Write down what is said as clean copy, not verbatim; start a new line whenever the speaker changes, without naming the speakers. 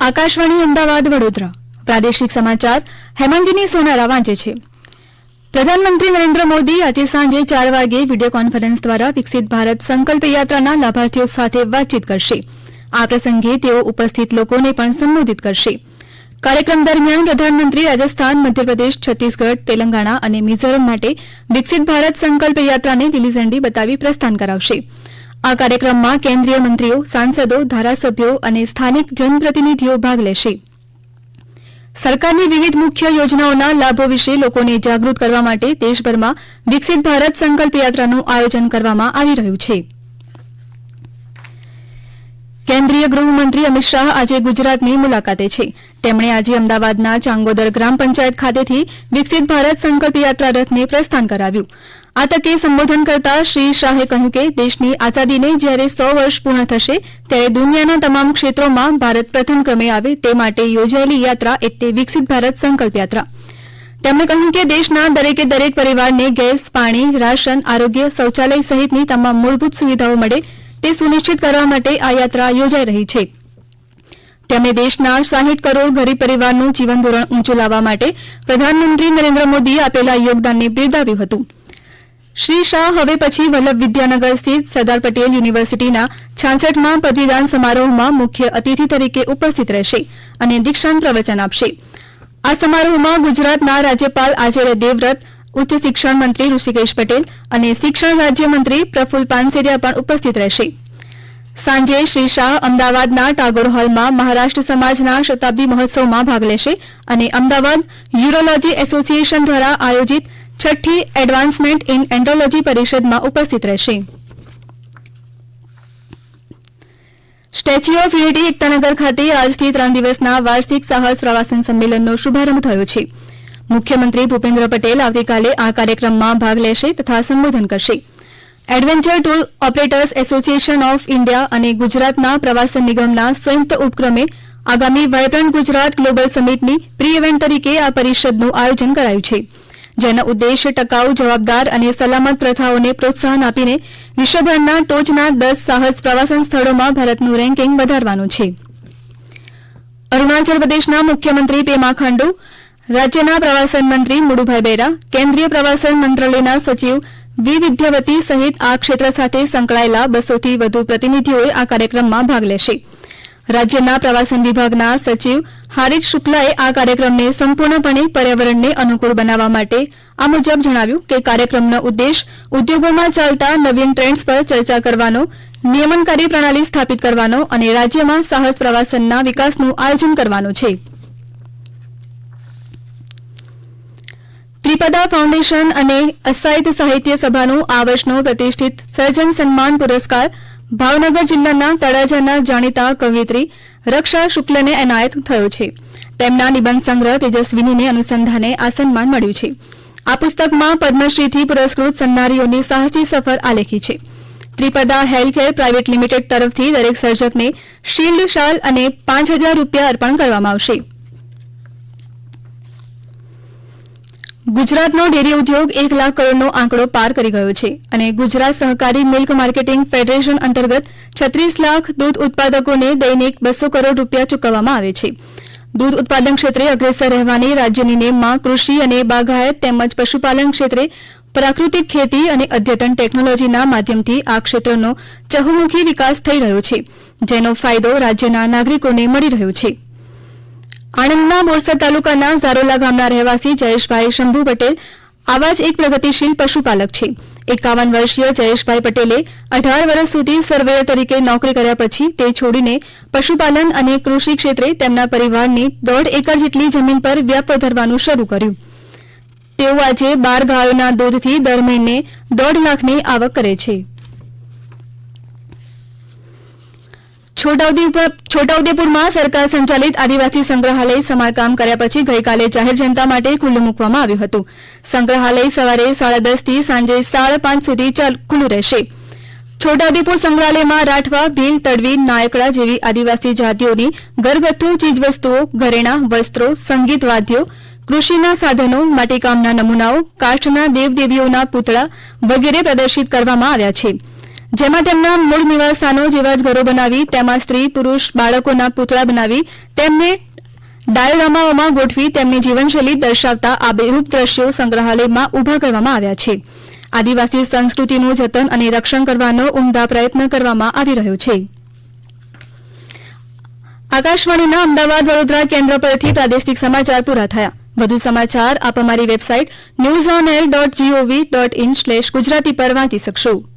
આકાશવાણી અમદાવાદ વડોદરા પ્રાદેશિક સમાચાર હેમાંગીની સોનારા વાંચે છે. પ્રધાનમંત્રી નરેન્દ્ર મોદી આજે સાંજે 4 વાગે વિડીયો કોન્ફરન્સ દ્વારા વિકસિત ભારત સંકલ્પ યાત્રાના લાભાર્થીઓ સાથે વાતચીત કરશે. આ પ્રસંગે તેઓ ઉપસ્થિત લોકોને પણ સંબોધિત કરશે. કાર્યક્રમ દરમિયાન પ્રધાનમંત્રી રાજસ્થાન, મધ્યપ્રદેશ, છત્તીસગઢ, તેલંગાણા અને મિઝોરમ માટે વિકસિત ભારત સંકલ્પ યાત્રાને લીલી ઝંડી બતાવી પ્રસ્થાન કરાવશે. આ કાર્યક્રમમાં કેન્દ્રીય મંત્રીઓ, સાંસદો, ધારાસભ્યો અને સ્થાનિક જનપ્રતિનિધિઓ ભાગ લેશે. સરકારની વિવિધ મુખ્ય યોજનાઓના લાભો વિશે લોકોને જાગૃત કરવા માટે દેશભરમાં વિકસિત ભારત સંકલ્પ યાત્રાનું આયોજન કરવામાં આવી રહ્યું છે. કેન્દ્રીય ગૃહમંત્રી અમિત શાહ આજે ગુજરાતની મુલાકાતે છે. તેમણે આજે અમદાવાદના ચાંગોદર ગ્રામ પંચાયત ખાતેથી વિકસિત ભારત સંકલ્પ યાત્રા રથને પ્રસ્થાન કરાવ્યું. આ તકે સંબોધન કરતા શ્રી શાહે કહ્યું કે દેશની આઝાદીને જ્યારે 100 વર્ષ પૂર્ણ થશે ત્યારે દુનિયાના તમામ ક્ષેત્રોમાં ભારત પ્રથમ ક્રમે આવે તે માટે યોજાયેલી યાત્રા એટલે વિકસિત ભારત સંકલ્પ યાત્રા. તેમણે કહ્યું કે દેશના દરેકે દરેક પરિવારને ગેસ, પાણી, રાશન, આરોગ્ય, શૌચાલય સહિતની તમામ મૂળભૂત સુવિધાઓ મળે તે સુનિશ્ચિત કરવા માટે આ યાત્રા યોજાઈ રહી છે. તેમણે દેશના 60 કરોડ ગરીબ પરિવારનું જીવન ધોરણ ઊંચું લાવવા માટે પ્રધાનમંત્રી નરેન્દ્ર મોદીએ આપેલા યોગદાનને બિરદાવ્યું હતું. શ્રી શાહ હવે પછી વલ્લભ વિદ્યાનગર સ્થિત સરદાર પટેલ યુનિવર્સિટીના 66મા પદવીદાન સમારોહમાં મુખ્ય અતિથિ તરીકે ઉપસ્થિત રહેશે અને દીક્ષાંત પ્રવચન આપશે. આ સમારોહમાં ગુજરાતના રાજ્યપાલ આચાર્ય દેવવ્રત, ઉચ્ચ શિક્ષણ મંત્રી ઋષિકેશ પટેલ અને શિક્ષણ રાજ્યમંત્રી પ્રફુલ્લ પાનસેરિયા પણ ઉપસ્થિત રહેશે. સાંજે શ્રી શાહ અમદાવાદના ટાગોર હોલમાં મહારાષ્ટ્ર સમાજના શતાબ્દી મહોત્સવમાં ભાગ લેશે અને અમદાવાદ યુરોલોજી એસોસિએશન દ્વારા આયોજિત 6ઠ્ઠી એડવાન્સમેન્ટ ઇન એન્ડ્રોલોજી પરિષદમાં ઉપસ્થિત રહેશે. સ્ટેચ્યુ ઓફ યુનિટી એકતાનગર ખાતે આજથી 3 દિવસના વાર્ષિક સાહસ પ્રવાસન સંમેલનનો શુભારંભ થયો છે. મુખ્યમંત્રી ભૂપેન્દ્ર પટેલ આવતીકાલે આ કાર્યક્રમમાં ભાગ લેશે તથા સંબોધન કરશે. Adventure tour operators association of India અને ગુજરાતના પ્રવાસન નિગમના સંયુક્ત ઉપક્રમે આગામી વાયબ્રન્ટ ગુજરાત ગ્લોબલ સમિટની પ્રી ઇવેન્ટ તરીકે આ પરિષદનું આયોજન કરાયું છે, જેનો ઉદ્દેશ્ય ટકાઉ, જવાબદાર અને સલામત પ્રથાઓને પ્રોત્સાહન આપીને વિશ્વભરના ટોચના 10 સાહસ પ્રવાસન સ્થળોમાં ભારતનું રેન્કિંગ વધારવાનો છે. અરુણાચલ પ્રદેશના મુખ્યમંત્રી પેમા ખાંડુ, રાજ્યના પ્રવાસન મંત્રી મુડુભાઈ બેરા, કેન્દ્રીય પ્રવાસન મંત્રાલયના સચિવ વી વિદ્યાવતી સહિત આ ક્ષેત્ર સાથે સંકળાયેલા 200થી વધુ પ્રતિનિધિઓએ આ કાર્યક્રમમાં ભાગ લેશે. રાજ્યના પ્રવાસન વિભાગના સચિવ હારિત શુક્લાએ આ કાર્યક્રમને સંપૂર્ણપણે પર્યાવરણને અનુકૂળ બનાવવા માટે આ મુજબ જણાવ્યું કે કાર્યક્રમનો ઉદ્દેશ ઉદ્યોગોમાં ચાલતા નવીન ટ્રેન્ડ્સ પર ચર્ચા કરવાનો, નિયમનકારી પ્રણાલી સ્થાપિત કરવાનો અને રાજ્યમાં સાહસ પ્રવાસનના વિકાસનું આયોજન કરવાનો છે. ત્રિપદા ફાઉન્ડેશન અને અસાહિત સાહિત્ય સભાનો આ વર્ષનો પ્રતિષ્ઠિત સર્જન સન્માન પુરસ્કાર ભાવનગર જિલ્લાના તળાજાના જાણીતા કવિયત્રી રક્ષા શુક્લને એનાયત થયો છે. તેમના નિબંધ સંગ્રહ તેજસ્વીનીને અનુસંધાને આ સન્માન મળ્યું છે. આ પુસ્તકમાં પદ્મશ્રીથી પુરસ્કૃત સન્નારીઓની સાહસી સફર આલેખી છે. ત્રિપદા હેલ્થકેર પ્રાઇવેટ લિમિટેડ તરફથી દરેક સર્જકને શિલ્ડ, શાલ અને 5,000 રૂપિયા અર્પણ કરવામાં આવશે. ગુજરાતનો ડેરી ઉદ્યોગ 1 લાખ કરોડનો આંકડો પાર કરી ગયો છે અને ગુજરાત સહકારી મિલ્ક માર્કેટિંગ ફેડરેશન અંતર્ગત 36 લાખ દૂધ ઉત્પાદકોને દૈનિક 200 કરોડ રૂપિયા ચૂકવવામાં આવે છે. દૂધ ઉત્પાદન ક્ષેત્રે અગ્રેસર રહેવાની રાજ્યની નેમમાં કૃષિ અને બાગાયત તેમજ પશુપાલન ક્ષેત્રે પ્રાકૃતિક ખેતી અને અદ્યતન ટેકનોલોજીના માધ્યમથી આ ક્ષેત્રનો ચહુમુખી વિકાસ થઈ રહ્યો છે, જેનો ફાયદો રાજ્યના નાગરિકોને મળી રહ્યો છે. આણંદના બોરસદ તાલુકાના ઝારોલા ગામના રહેવાસી જયેશભાઈ શંભુ પટેલ આવા જ એક પ્રગતિશીલ પશુપાલક છે. 51 વર્ષીય જયેશભાઈ પટેલે 18 વર્ષ સુધી સર્વેયર તરીકે નોકરી કર્યા પછી તે છોડીને પશુપાલન અને કૃષિ ક્ષેત્રે તેમના પરિવારની 1.5 એકર જેટલી જમીન પર વ્યાપ વધારવાનું શરૂ કર્યું. તેઓ આજે 12 ગાયોના દૂધથી દર મહિને 1.5 લાખની આવક કરે છે. છોટાઉદેપુરમાં સરકાર સંચાલિત આદિવાસી સંગ્રહાલય સમારકામ કર્યા પછી ગઈકાલે જાહેર જનતા માટે ખુલ્લું મૂકવામાં આવ્યું હતું. સંગ્રહાલય સવારે 10:30 થી સાંજે 5:30 સુધી ખુલ્લું રહેશે. છોટાઉદેપુર સંગ્રહાલયમાં રાઠવા, ભીલ, તડવી, નાયકડા જેવી આદિવાસી જાતિઓની ઘરગથ્થુ ચીજવસ્તુઓ, ઘરેણાં, વસ્ત્રો, સંગીત વાદ્યો, કૃષિના સાધનો, માટીકામના નમૂનાઓ, કાષ્ઠના દેવદેવીઓના પૂતળા વગેરે પ્રદર્શિત કરવામાં આવ્યા છે. જેમાં તેમના મૂળ નિવાસસ્થાનો જેવા જ ઘરો બનાવી તેમાં સ્ત્રી પુરુષ બાળકોના પૂતળા બનાવી તેમને ડાયોરામાઓમાં ગોઠવી તેમની જીવનશૈલી દર્શાવતા આબેહૂબ દ્રશ્યો સંગ્રહાલયમાં ઉભા કરવામાં આવ્યા છે. આદિવાસી સંસ્કૃતિનું જતન અને રક્ષણ કરવાનો ઉમદા પ્રયત્ન કરવામાં આવી રહ્યો છે. આકાશવાણીના અમદાવાદ વડોદરા કેન્દ્ર પરથી પ્રાદેશિક સમાચાર પૂરા થયા. વધુ સમાચાર આપ અમારી વેબસાઇટ newsonair.gov.in/ગુજરાતી પર વાંચી શકશો.